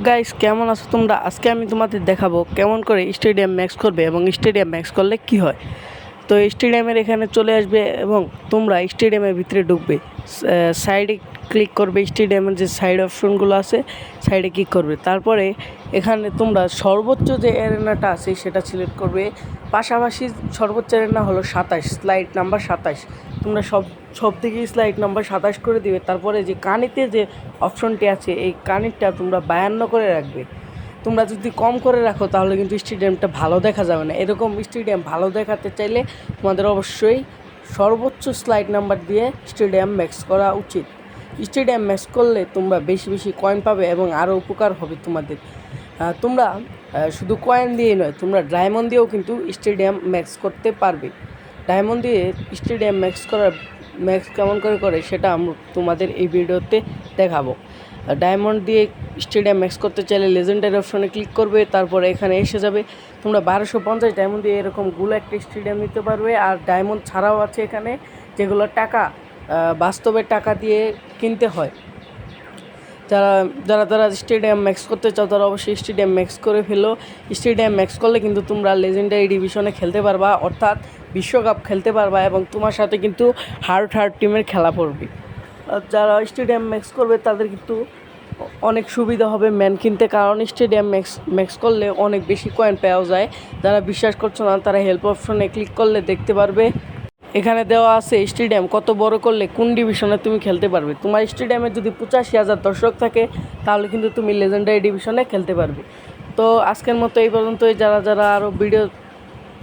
Guys, কেমন আছো তোমরা? আজকে আমি তোমাদের দেখাবো কেমন করে স্টেডিয়াম ম্যাক্স করবে এবং স্টেডিয়াম ম্যাক্স করলে কি হয়। তো স্টেডিয়ামের এখানে চলে আসবে এবং তোমরা স্টেডিয়ামের ভিতরে ঢুকবে। সাইডে ক্লিক করবে, স্টেডিয়ামের যে সাইড অপশনগুলো আছে সাইডে ক্লিক করবে। তারপরে এখানে তোমরা সর্বোচ্চ যে অ্যারেনাটা আছে সেটা সিলেক্ট করবে। পাশাপাশি সর্বোচ্চ অ্যারেনা হলো 27, স্লাইড নাম্বার 27। তোমরা সব থেকেই স্লাইড নাম্বার 27 করে দিবে। তারপরে যে কানিতে যে অপশনটি আছে এই কানিরটা তোমরা 52 করে রাখবে। তোমরা যদি কম করে রাখো তাহলে কিন্তু স্টেডিয়ামটা ভালো দেখা যাবে না। এরকম স্টেডিয়াম ভালো দেখাতে চাইলে তোমাদের অবশ্যই সর্বোচ্চ স্লাইড নাম্বার দিয়ে স্টেডিয়াম ম্যাক্স করা উচিত। স্টেডিয়াম ম্যাক্স করলে তোমরা বেশি বেশি কয়েন পাবে এবং আরও উপকার হবে তোমাদের। তোমরা শুধু কয়েন দিয়েই নয়, তোমরা ডায়মন্ড দিয়েও কিন্তু স্টেডিয়াম ম্যাক্স করতে পারবে। ডায়মন্ড দিয়ে স্টেডিয়াম ম্যাক্স কেমন করে সেটা আমি তোমাদের এই ভিডিওতে দেখাবো। ডায়মন্ড দিয়ে স্টেডিয়াম ম্যাক্স করতে চাইলে লেজেন্ডারি অপশনে ক্লিক করবে। তারপরে এখানে এসে যাবে, তোমরা 1250 ডায়মন্ড দিয়ে এরকমগুলো একটা স্টেডিয়াম নিতে পারবে। আর ডায়মন্ড ছাড়াও আছে এখানে যেগুলো টাকা, বাস্তবে টাকা দিয়ে কিনতে হয়। যারা স্টেডিয়াম ম্যাক্স করতে চাও তারা অবশ্যই স্টেডিয়াম ম্যাক্স করে ফেলো। স্টেডিয়াম ম্যাক্স করলে কিন্তু তোমরা লেজেন্ডারি ডিভিশনে খেলতে পারবা, অর্থাৎ বিশ্বকাপ খেলতে পারবা এবং তোমার সাথে কিন্তু হার্ড টিমের খেলা পড়বে। যারা স্টেডিয়াম ম্যাক্স করবে তাদের কিন্তু অনেক সুবিধা হবে ম্যান কিনতে, কারণ স্টেডিয়াম ম্যাক্স করলে অনেক বেশি কয়েন পাওয়া যায়। যারা বিশ্বাস করছো না তারা হেল্প অপশনে ক্লিক করলে দেখতে পারবে। এখানে দেওয়া আছে স্টেডিয়াম কত বড় করলে কোন ডিভিশনে তুমি খেলতে পারবে। তোমার স্টেডিয়ামে যদি 85,000 দর্শক থাকে তাহলে কিন্তু তুমি লেজেন্ডারি ডিভিশনে খেলতে পারবে। তো আজকের মতো এই পর্যন্তই। যারা আরও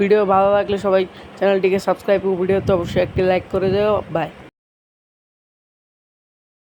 ভিডিও ভালো লাগলে সবাই চ্যানেলটিকে সাবস্ক্রাইব ও ভিডিওতে অবশ্যই একটি লাইক করে দেও। বাই।